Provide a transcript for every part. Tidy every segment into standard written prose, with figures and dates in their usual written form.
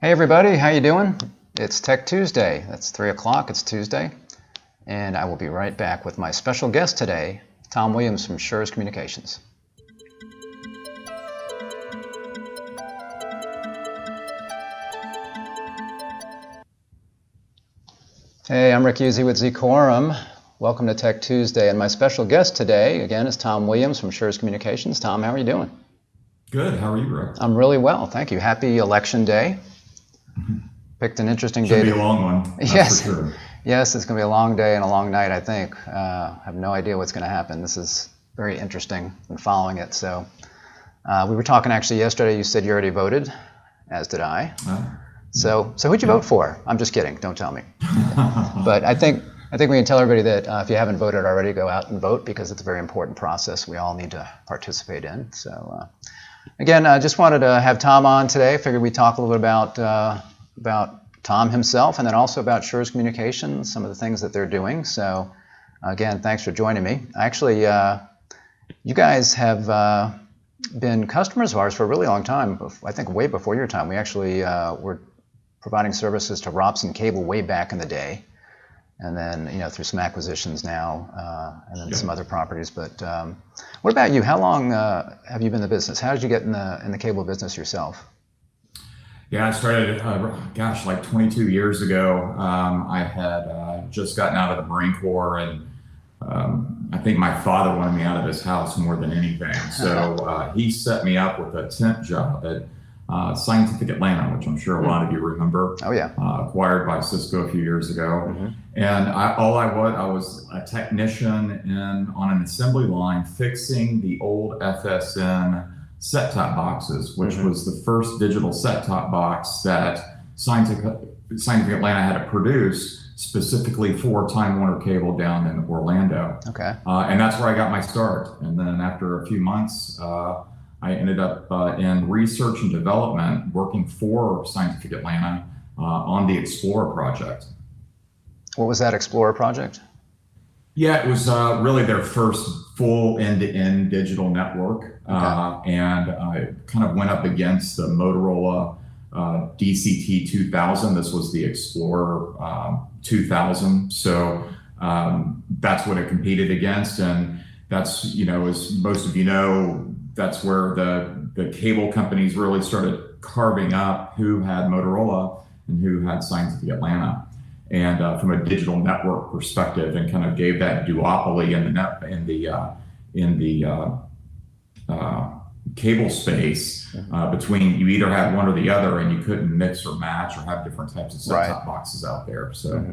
Hey everybody, how you doing? It's Tech Tuesday. That's 3 o'clock, it's Tuesday. And I will be right back with my special guest today, Tom Williams from Schurz Communications. Hey, I'm Rick Yuzzi with Zcorum. Welcome to Tech Tuesday. And my special guest today, again, is Tom Williams from Schurz Communications. Tom, how are you doing? Good. How are you, Rick? I'm really well, thank you. Happy Election Day. Picked an interesting day. Should be a long one. Yes, for sure. Yes, it's going to be a long day and a long night, I think. I have no idea what's going to happen. This is very interesting and following it. So we were talking actually yesterday. You said you already voted, as did I. So who'd you vote for? I'm just kidding. Don't tell me. But I think we can tell everybody that if you haven't voted already, go out and vote because it's a very important process we all need to participate in. So again, I just wanted to have Tom on today. Figured we'd talk a little bit about Tom himself and then also about Schurz Communications, some of the things that they're doing. So again, thanks for joining me. Actually, you guys have been customers of ours for a really long time. I think way before your time. We actually were providing services to Robson Cable way back in the day, and then through some acquisitions now, and then some other properties. But what about you? How long have you been in the business? How did you get in the cable business yourself? Yeah, I started, like 22 years ago. I had just gotten out of the Marine Corps, and I think my father wanted me out of his house more than anything. So he set me up with a temp job at Scientific Atlanta, which I'm sure a lot of you remember. Oh yeah. Acquired by Cisco a few years ago. Mm-hmm. And I was a technician on an assembly line fixing the old FSN set-top boxes, which was the first digital set-top box that Scientific Atlanta had to produce specifically for Time Warner Cable down in Orlando. Okay. And that's where I got my start. And then after a few months, I ended up in research and development working for Scientific Atlanta on the Explorer project. What was that Explorer project? Yeah, it was really their first full end-to-end digital network. And I kind of went up against the Motorola DCT 2000. This was the Explorer 2000. So that's what it competed against. And that's, as most of you know, that's where the cable companies really started carving up who had Motorola and who had Scientific Atlanta. And from a digital network perspective, and kind of gave that duopoly in the cable space between you either had one or the other, and you couldn't mix or match or have different types of set-top boxes out there. So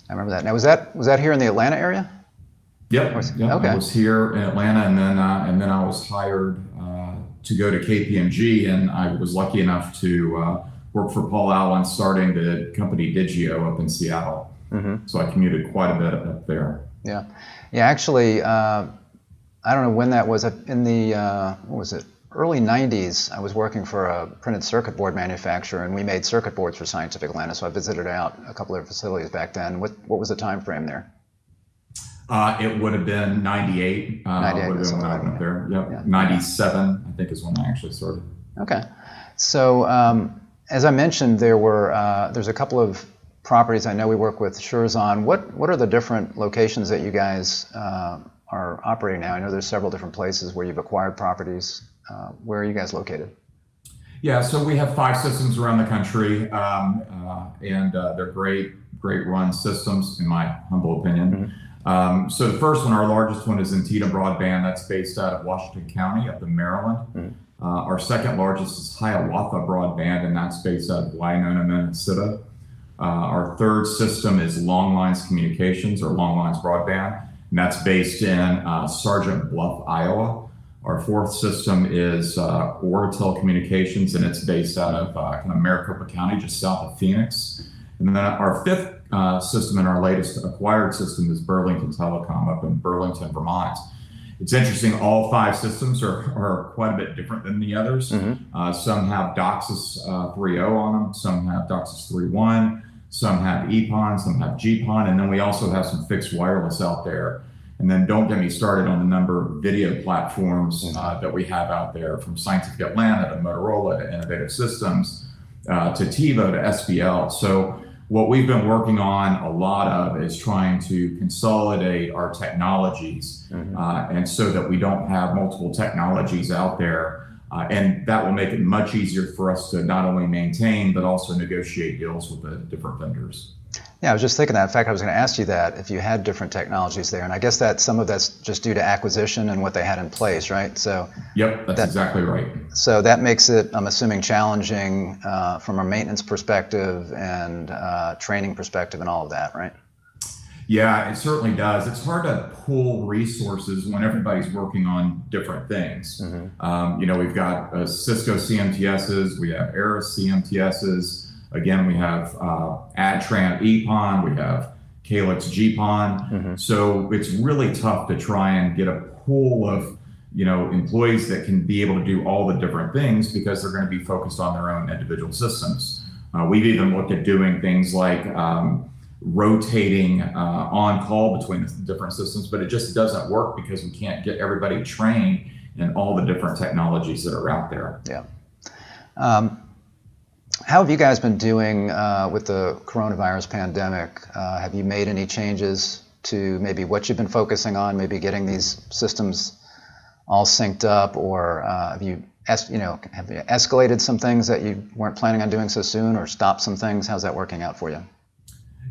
I remember that. Now was that here in the Atlanta area? Yep. Okay. I was here in Atlanta, and then I was hired to go to KPMG, and I was lucky enough to work for Paul Allen starting the company Digio up in Seattle. So I commuted quite a bit up there. Yeah. Actually, I don't know when that was. In the what was it? Early '90s. I was working for a printed circuit board manufacturer, and we made circuit boards for Scientific Atlanta. So I visited out a couple of their facilities back then. What was the time frame there? It would have been 98. 98 would have been when I went up there. Yep. Yeah. 97, I think, is when I actually started. Okay. So as I mentioned, there's a couple of properties I know we work with Schurz on. What are the different locations that you guys are operating now? I know there's several different places where you've acquired properties. Where are you guys located? Yeah, so we have 5 systems around the country, and they're great run systems, in my humble opinion. So the first one, our largest one, is Antietam Broadband. That's based out of Washington County up in Maryland. Our second largest is Hiawatha Broadband, and that's based out of Winona, Minnesota. Our third system is Longlines Communications, or Longlines Broadband, and that's based in Sergeant Bluff, Iowa. Our fourth system is Oratel Communications, and it's based out of kind of Maricopa County, just south of Phoenix. And then our fifth system and our latest acquired system is Burlington Telecom up in Burlington, Vermont. It's interesting, all 5 systems are quite a bit different than the others. Some have Docsis 3.0 on them, some have Docsis 3.1, some have EPON, some have GPON, and then we also have some fixed wireless out there. And then don't get me started on the number of video platforms that we have out there, from Scientific Atlanta to Motorola to Innovative Systems. TiVo to SBL. So what we've been working on a lot of is trying to consolidate our technologies, and so that we don't have multiple technologies out there. And that will make it much easier for us to not only maintain, but also negotiate deals with the different vendors. Yeah, I was just thinking that. In fact, I was going to ask you that if you had different technologies there, and I guess that some of that's just due to acquisition and what they had in place, right? So. Yep, that's exactly right. So that makes it, I'm assuming, challenging from a maintenance perspective and training perspective and all of that, right? Yeah, it certainly does. It's hard to pool resources when everybody's working on different things. We've got Cisco CMTSs, we have Aris CMTSs. Again, we have Adtran EPON, we have Calyx GPON. So it's really tough to try and get a pool of employees that can be able to do all the different things, because they're going to be focused on their own individual systems. We've even looked at doing things like rotating on call between the different systems, but it just doesn't work because we can't get everybody trained in all the different technologies that are out there. Yeah. How have you guys been doing with the coronavirus pandemic? Have you made any changes to maybe what you've been focusing on, maybe getting these systems all synced up, or have you escalated some things that you weren't planning on doing so soon, or stopped some things? How's that working out for you?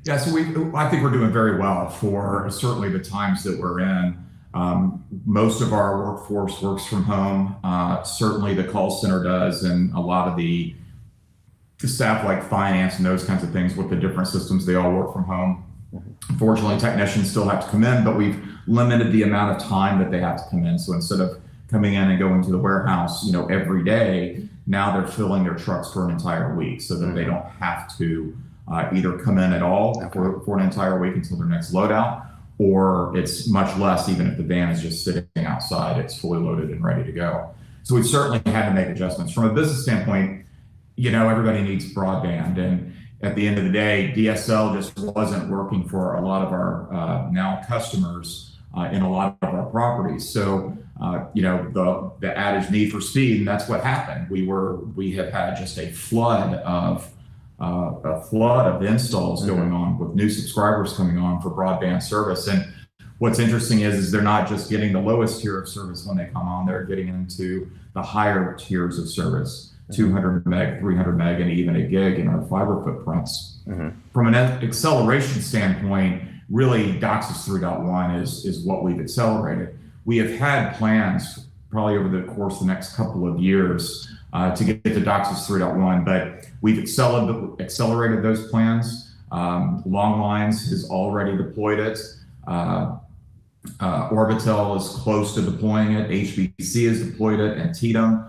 Yeah, so I think we're doing very well for certainly the times that we're in. Most of our workforce works from home. Certainly the call center does, and a lot of the staff like finance and those kinds of things with the different systems, they all work from home. Unfortunately, technicians still have to come in, but we've limited the amount of time that they have to come in. So instead of coming in and going to the warehouse, every day, now they're filling their trucks for an entire week, so that they don't have to either come in at all for an entire week until their next loadout, or it's much less even if the van is just sitting outside, it's fully loaded and ready to go. So we've certainly had to make adjustments. From a business standpoint, everybody needs broadband, and at the end of the day, DSL just wasn't working for a lot of our now customers in a lot of our properties. So the adage need for speed, and that's what happened. We have had just a flood of installs going on, with new subscribers coming on for broadband service. And what's interesting is they're not just getting the lowest tier of service when they come on, they're getting into the higher tiers of service, 200 meg, 300 meg, and even a gig in our fiber footprints. From an acceleration standpoint, really DOCSIS 3.1 is what we've accelerated. We have had plans probably over the course of the next couple of years to get to DOCSIS 3.1, but we've accelerated those plans. Long Lines has already deployed it. Orbitel is close to deploying it. HBC has deployed it, and TDM.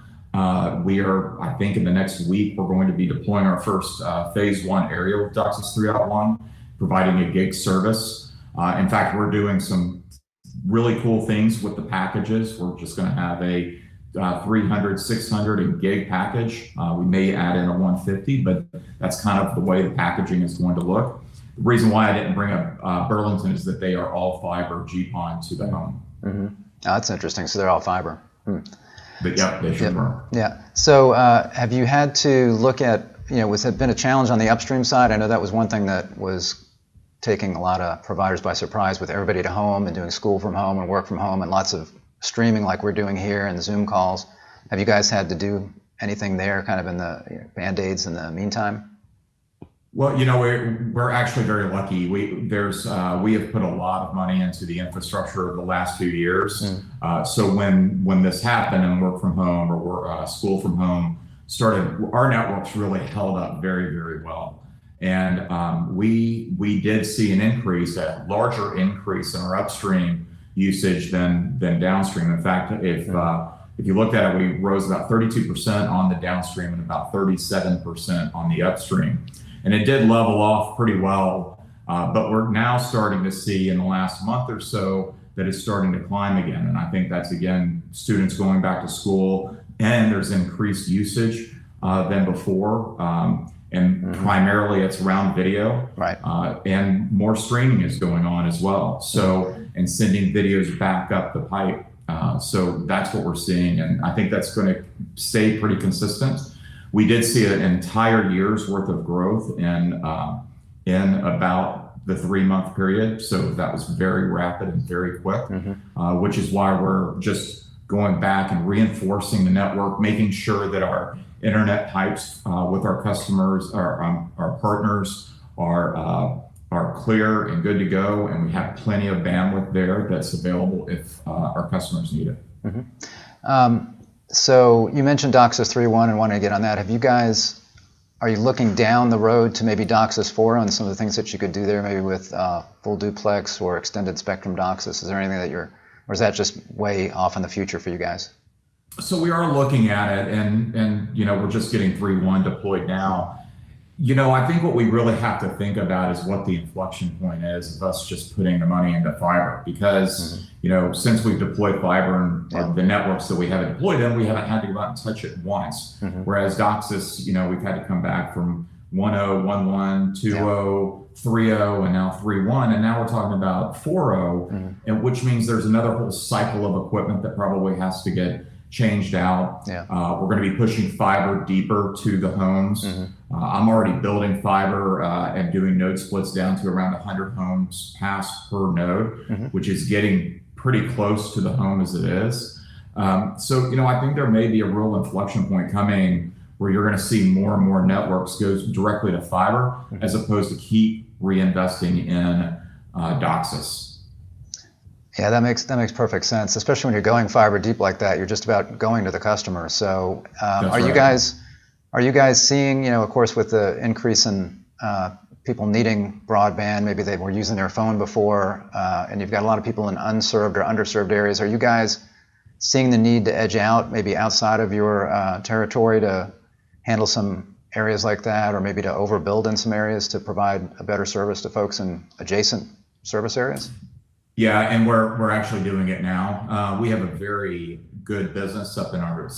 We are, I think in the next week, we're going to be deploying our first phase 1 area with DOCSIS 3.1, providing a gig service. In fact, we're doing some really cool things with the packages. We're just going to have a 300, 600, and gig package. We may add in a 150, but that's kind of the way the packaging is going to look. The reason why I didn't bring up Burlington is that they are all fiber GPON to the home. Oh, that's interesting. So they're all fiber. But yeah, they should work. Yeah. So have you had to look at, has it been a challenge on the upstream side? I know that was one thing that was taking a lot of providers by surprise, with everybody at home and doing school from home and work from home and lots of streaming like we're doing here and Zoom calls. Have you guys had to do anything there kind of in the Band-Aids in the meantime? Well, we're actually very lucky. We have put a lot of money into the infrastructure over the last few years. So when this happened and work from home or school from home started, our networks really held up very, very well. And we did see a larger increase in our upstream usage than downstream. In fact, if you looked at it, we rose about 32% on the downstream and about 37% on the upstream. And it did level off pretty well, but we're now starting to see in the last month or so that it's starting to climb again. And I think that's, again, students going back to school, and there's increased usage than before. And primarily it's around video, right? And more streaming is going on as well. So, and sending videos back up the pipe. So that's what we're seeing. And I think that's going to stay pretty consistent. We did see an entire year's worth of growth in about the 3-month period. So that was very rapid and very quick, which is why we're just going back and reinforcing the network, making sure that our internet pipes with our customers, our partners are clear and good to go, and we have plenty of bandwidth there that's available if our customers need it. So you mentioned Docsis 3.1 and wanted to get on that. Are you looking down the road to maybe Docsis 4 and some of the things that you could do there, maybe with full duplex or extended spectrum Docsis? Is there anything that or is that just way off in the future for you guys? So we are looking at it, and we're just getting 3.1 deployed now. I think what we really have to think about is what the inflection point is of us just putting the money into fiber, because since we've deployed fiber and the networks that we haven't deployed in, we haven't had to go out and touch it once. Whereas Docsis, we've had to come back from 1.0, 1.1, 2.0, 3.0, and now 3.1, and now we're talking about 4.0, and which means there's another whole cycle of equipment that probably has to get changed out. We're going to be pushing fiber deeper to the homes. I'm already building fiber and doing node splits down to around 100 homes passed per node, which is getting pretty close to the home as it is. So I think there may be a real inflection point coming where you're going to see more and more networks go directly to fiber as opposed to keep reinvesting in Docsis. Yeah, that makes perfect sense, especially when you're going fiber deep like that. You're just about going to the customer. So are you guys seeing, of course, with the increase in people needing broadband, maybe they were using their phone before, and you've got a lot of people in unserved or underserved areas. Are you guys seeing the need to edge out, maybe outside of your territory to handle some areas like that, or maybe to overbuild in some areas to provide a better service to folks in adjacent service areas? Yeah, and we're actually doing it now. We have a very good business up in our,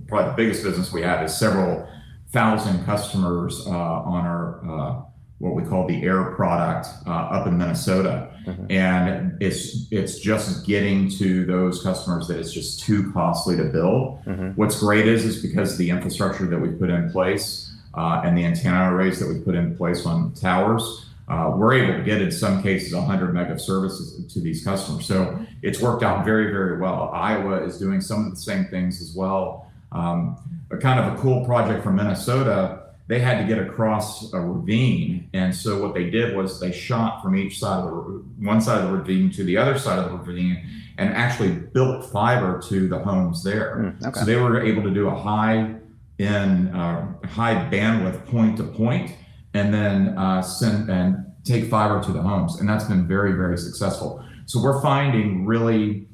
probably the biggest business we have is several thousand customers on our, what we call the Air product up in Minnesota. And it's just getting to those customers that it's just too costly to build. What's great is because of the infrastructure that we put in place and the antenna arrays that we put in place on towers, we're able to get in some cases 100 meg of services to these customers. So it's worked out very, very well. Iowa is doing some of the same things as well. A kind of a cool project from Minnesota, they had to get across a ravine. And so what they did was they shot from each side of one side of the ravine to the other side of the ravine and actually built fiber to the homes there. So they were able to do a high bandwidth point to point, and then send and take fiber to the homes. And that's been very, very successful. So we're finding really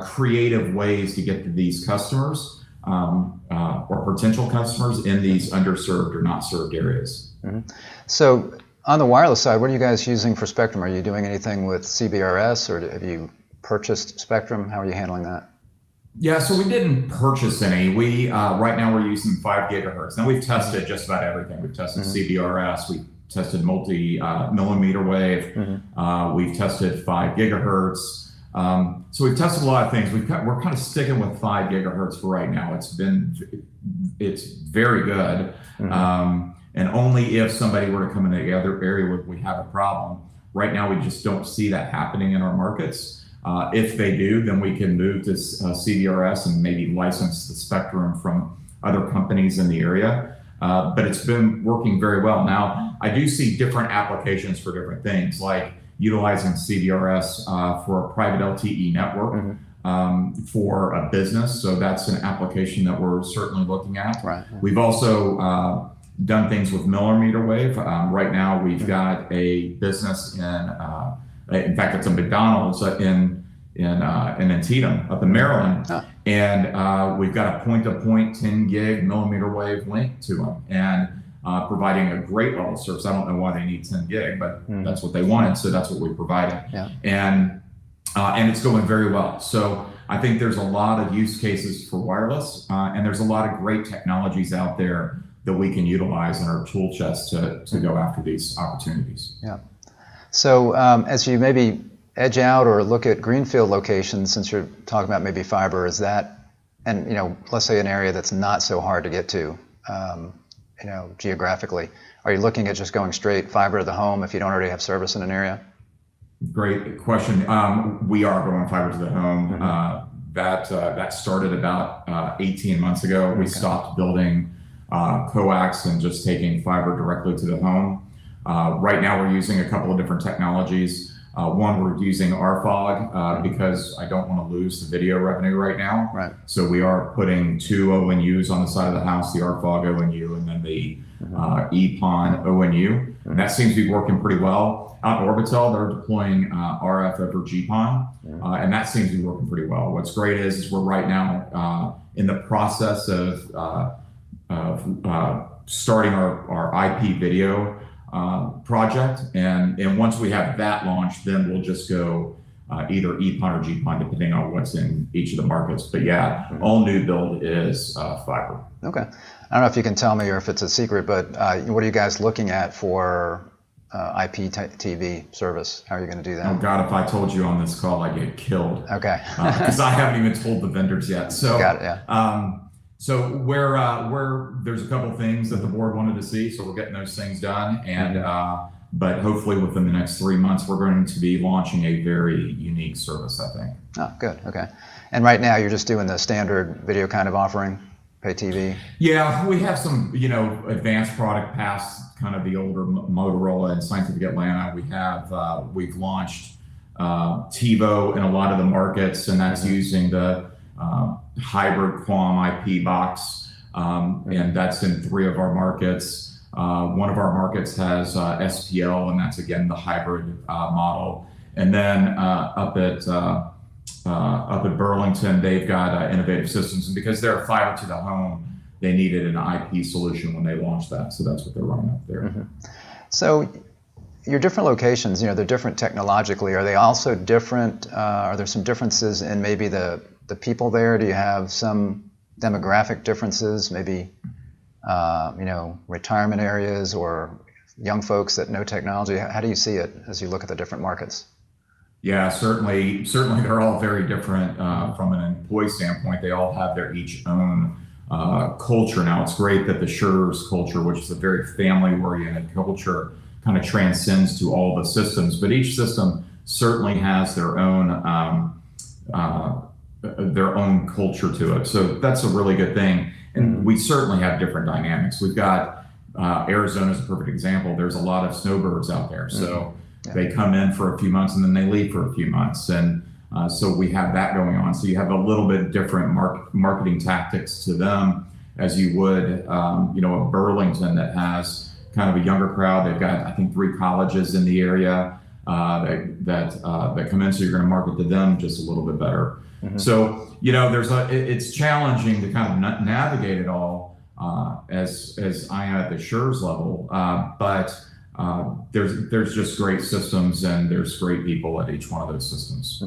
creative ways to get to these customers or potential customers in these underserved or not served areas. So on the wireless side, what are you guys using for spectrum? Are you doing anything with CBRS, or have you purchased spectrum? How are you handling that? Yeah, so we didn't purchase any. We right now we're using 5 gigahertz. Now we've tested just about everything. We've tested CBRS, we've tested multi-millimeter wave, we've tested 5 gigahertz. So we've tested a lot of things. We're kind of sticking with 5 gigahertz for right now. It's very good. And only if somebody were to come into the other area would we have a problem. Right now, we just don't see that happening in our markets. If they do, then we can move to CBRS and maybe license the spectrum from other companies in the area. But it's been working very well. Now, I do see different applications for different things, like utilizing CBRS for a private LTE network for a business. So that's an application that we're certainly looking at. We've also done things with millimeter wave. Right now, we've got a business in fact, it's a McDonald's in Antietam up in Maryland. And we've got a point-to-point 10 gig millimeter wave link to them, and providing a great level of service. I don't know why they need 10 gig, but that's what they wanted, so that's what we provided. And it's going very well. So I think there's a lot of use cases for wireless, and there's a lot of great technologies out there that we can utilize in our tool chest to go after these opportunities. So as you maybe edge out or look at greenfield locations, since you're talking about maybe fiber, is that, and let's say an area that's not so hard to get to, geographically? Are you looking at just going straight fiber to the home if you don't already have service in an area? Great question. We are going fiber to the home. That started about 18 months ago. We stopped building coax and just taking fiber directly to the home. Right now we're using a couple of different technologies. One, we're using RFOG because I don't want to lose the video revenue right now. Right. So we are putting 2 ONUs on the side of the house, the RFOG ONU and then the EPON ONU. And that seems to be working pretty well. Out in Orbital, they're deploying RF over GPON, and that seems to be working pretty well. What's great is we're right now in the process of starting our IP video project, and once we have that launched, then we'll just go either EPON or GPON, depending on what's in each of the markets. But yeah, all new build is fiber. Okay. I don't know if you can tell me or if it's a secret, but what are you guys looking at for IP TV service? How are you going to do that? Oh God, if I told you on this call, I'd get killed. Okay. Because I haven't even told the vendors yet. So, got it, yeah. So there's a couple things that the board wanted to see, so we're getting those things done. And but hopefully within the next 3 months, we're going to be launching a very unique service, I think. Oh, good. Okay. And right now, you're just doing the standard video kind of offering, pay TV? Yeah, we have some, advanced product past kind of the older Motorola and Scientific Atlanta. We've launched TiVo in a lot of the markets, and that's using the hybrid QAM IP box, and that's in 3 of our markets. One of our markets has SPL, and that's again the hybrid model. And then up at Burlington, they've got Innovative Systems, and because they're fiber to the home, they needed an IP solution when they launched that, so that's what they're running up there. So your different locations, they're different technologically. Are they also different? Are there some differences in maybe the people there? Do you have some demographic differences, maybe retirement areas or young folks that know technology? How do you see it as you look at the different markets? Yeah, certainly they're all very different from an employee standpoint. They all have their each own culture. Now, it's great that the Schurz culture, which is a very family-oriented culture, kind of transcends to all the systems, but each system certainly has their own culture to it. So that's a really good thing. And we certainly have different dynamics. We've got Arizona is a perfect example. There's a lot of snowbirds out there. So they come in for a few months and then they leave for a few months. And so we have that going on. So you have a little bit different marketing tactics to them as you would, a Burlington that has kind of a younger crowd. They've got, I think, 3 colleges in the area that come in. So you're going to market to them just a little bit better. So, it's challenging to kind of navigate it all as I am at the Schurz level, but there's just great systems and there's great people at each one of those systems.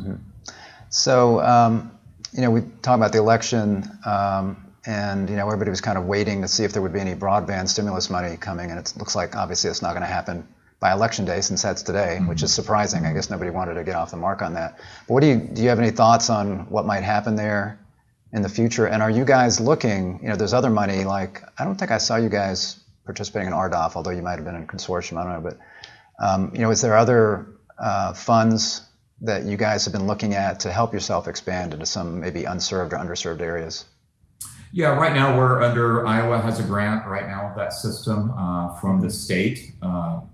So, we talked about the election and, everybody was kind of waiting to see if there would be any broadband stimulus money coming, and it looks like obviously it's not going to happen by election day, since that's today, which is surprising. I guess nobody wanted to get off the mark on that. But do you have any thoughts on what might happen there in the future? And are you guys looking, there's other money, like, I don't think I saw you guys participating in RDOF, although you might have been in a consortium, I don't know, but is there other funds that you guys have been looking at to help yourself expand into some maybe unserved or underserved areas? Yeah, right now Iowa has a grant right now with that system from the state. I'm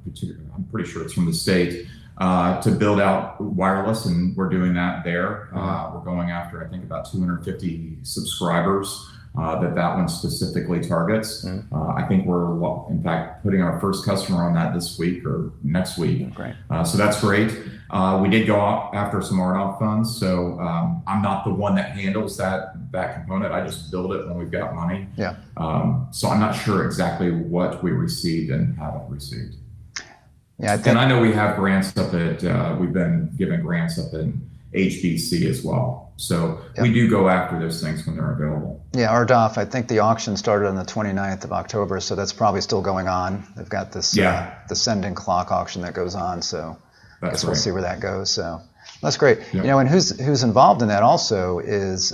pretty sure it's from the state to build out wireless, and we're doing that there. We're going after, I think, about 250 subscribers that one specifically targets. I think we're, in fact, putting our first customer on that this week or next week. Great. So that's great. We did go after some RDOF funds, so I'm not the one that handles that component. I just build it when we've got money. Yeah. So I'm not sure exactly what we received and haven't received. Yeah, and I know we have grants up at, we've been given grants up in HBC as well. So we do go after those things when they're available. Yeah, RDOF, I think the auction started on the 29th of October, so that's probably still going on. They've got this the sending clock auction that goes on, so I guess we'll see where that goes. So that's great. Yeah. And who's involved in that also is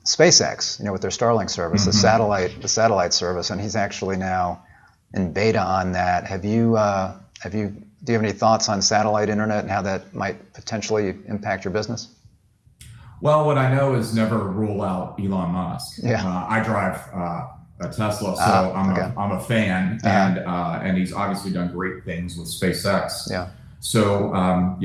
SpaceX, with their Starlink service, the satellite service, and he's actually now in beta on that. Do you have any thoughts on satellite internet and how that might potentially impact your business? Well, what I know is never rule out Elon Musk. Yeah. I drive a Tesla, so I'm a fan, and he's obviously done great things with SpaceX. Yeah. So I'm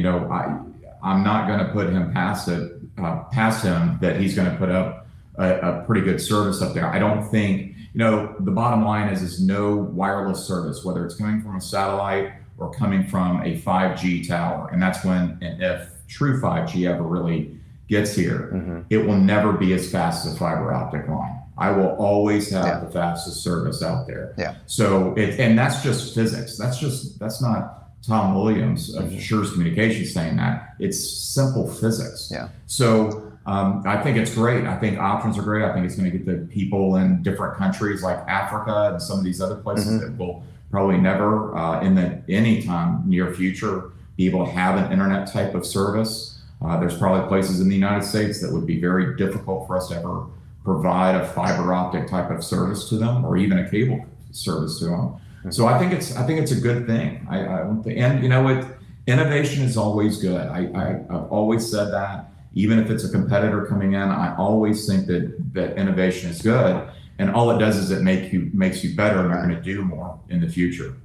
not going to put him past him that he's going to put up a pretty good service up there. I don't think, the bottom line is no wireless service, whether it's coming from a satellite or coming from a 5G tower. And that's when, and if true 5G ever really gets here, it will never be as fast as a fiber optic line. I will always have the fastest service out there. Yeah. So and that's just physics. That's not Tom Williams of Schurz Communications saying that. It's simple physics. Yeah. So I think it's great. I think options are great. I think it's going to get the people in different countries like Africa and some of these other places that will probably never any time near future be able to have an internet type of service. There's probably places in the United States that would be very difficult for us to ever provide a fiber optic type of service to them, or even a cable service to them. So I think it's a good thing. And innovation is always good. I've always said that. Even if it's a competitor coming in, I always think that innovation is good, and all it does is it makes you better, and you're going to do more in the future.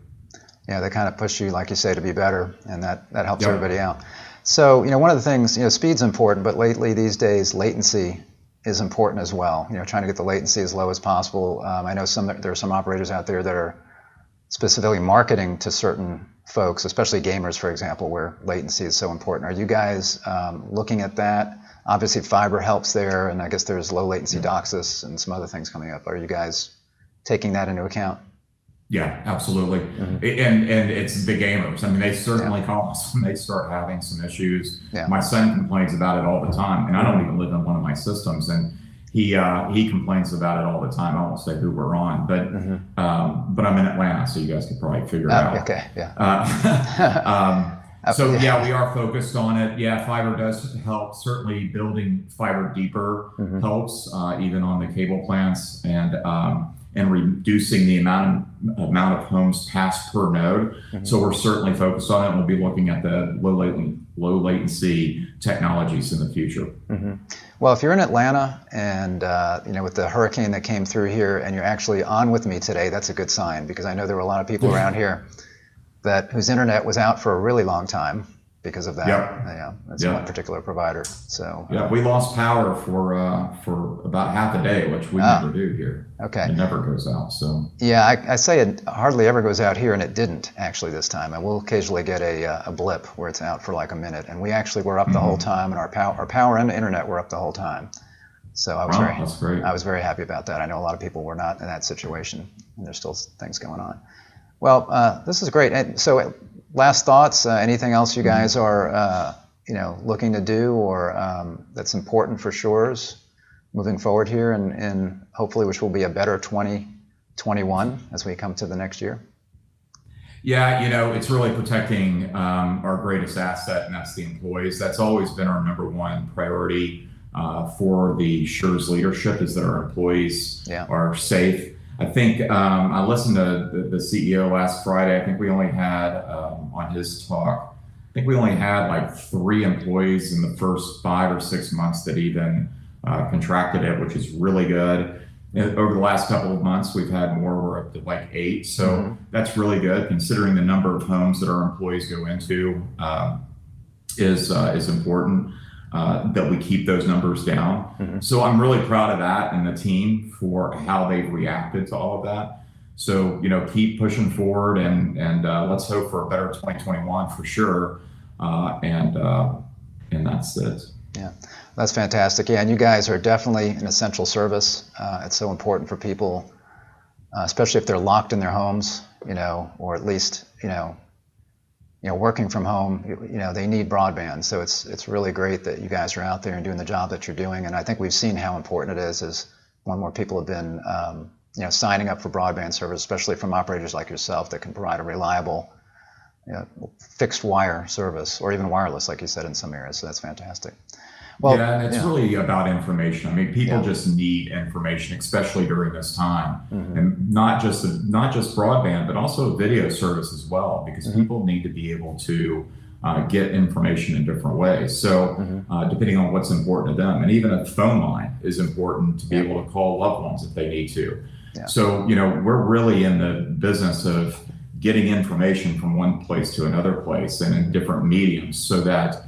Yeah, they kind of push you, like you say, to be better, and that helps everybody out. So one of the things, speed's important, but lately these days latency is important as well. Trying to get the latency as low as possible. I know there are some operators out there that are specifically marketing to certain folks, especially gamers, for example, where latency is so important. Are you guys looking at that? Obviously, fiber helps there, and I guess there's low latency Docsis and some other things coming up. Are you guys taking that into account? Yeah, absolutely. And it's the gamers. I mean, they certainly call us when they start having some issues. Yeah. My son complains about it all the time, and I don't even live in one of my systems, and he complains about it all the time. I won't say who we're on, but I'm in Atlanta, so you guys could probably figure it out. Okay, yeah. So yeah, we are focused on it. Yeah, fiber does help. Certainly, building fiber deeper helps, even on the cable plants, and reducing the amount of homes passed per node. So we're certainly focused on it. We'll be looking at the low latency technologies in the future. Well, if you're in Atlanta and with the hurricane that came through here, and you're actually on with me today, that's a good sign, because I know there were a lot of people around here whose internet was out for a really long time because of that. Yeah, that's one particular provider. So we lost power for about half a day, which we never do here. Okay, it never goes out. So I say it hardly ever goes out here, and it didn't actually this time. And we'll occasionally get a blip where it's out for like a minute, and we actually were up the whole time, and our power and the internet were up the whole time. So I was very happy about that. I know a lot of people were not in that situation, and there's still things going on. Well, this is great. And so, last thoughts? Anything else you guys are looking to do, or that's important for Schurz moving forward here, and hopefully, which will be a better 2021 as we come to the next year? Yeah, it's really protecting our greatest asset, and that's the employees. That's always been our number one priority for the Schurz leadership, is that our employees are safe. I think I listened to the CEO last Friday. I think we only had, on his talk, like 3 employees in the first 5 or 6 months that even contracted it, which is really good. And over the last couple of months, we've had more. We're up to like 8. So that's really good, considering the number of homes that our employees go into is important. That we keep those numbers down. So I'm really proud of that and the team for how they've reacted to all of that. So, keep pushing forward, and let's hope for a better 2021 for sure. And that's it. Yeah, that's fantastic. Yeah, and you guys are definitely an essential service. It's so important for people, especially if they're locked in their homes, or at least, working from home, they need broadband. So it's really great that you guys are out there and doing the job that you're doing. And I think we've seen how important it is as more and more people have been, signing up for broadband service, especially from operators like yourself that can provide a reliable, fixed wire service, or even wireless, like you said, in some areas. So that's fantastic. Well, yeah, and it's really about information. I mean, people Yeah. just need information, especially during this time, Mhm. and not just broadband, but also video service as well, because Mhm. people need to be able to get information in different ways. So, Mhm. depending on what's important to them, and even a phone line is important to be Yeah. able to call loved ones if they need to. Yeah. So, we're really in the business of getting information from one place to another place and in different mediums, so that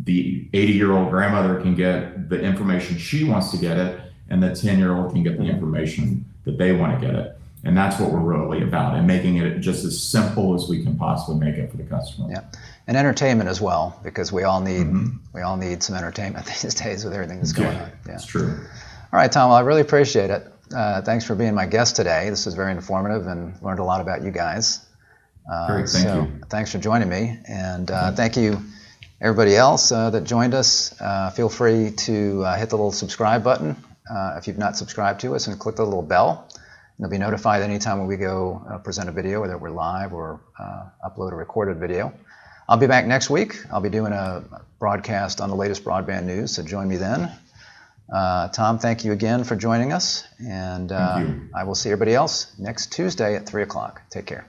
the 80-year-old grandmother can get the information she wants to get it, and the 10-year-old can get the information that they want to get it. And that's what we're really about, and making it just as simple as we can possibly make it for the customer. Yeah, and entertainment as well, because we all need some entertainment these days with everything that's going on. Yeah, it's true. All right, Tom. Well, I really appreciate it. Thanks for being my guest today. This was very informative and learned a lot about you guys. Great, thank you. Thanks for joining me, and thank you everybody else that joined us. Feel free to hit the little subscribe button if you've not subscribed to us, and click the little bell. You'll be notified anytime when we go present a video, whether we're live or upload a recorded video. I'll be back next week. I'll be doing a broadcast on the latest broadband news, so join me then. Tom, thank you again for joining us, and Thank you. I will see everybody else next Tuesday at 3 o'clock. Take care.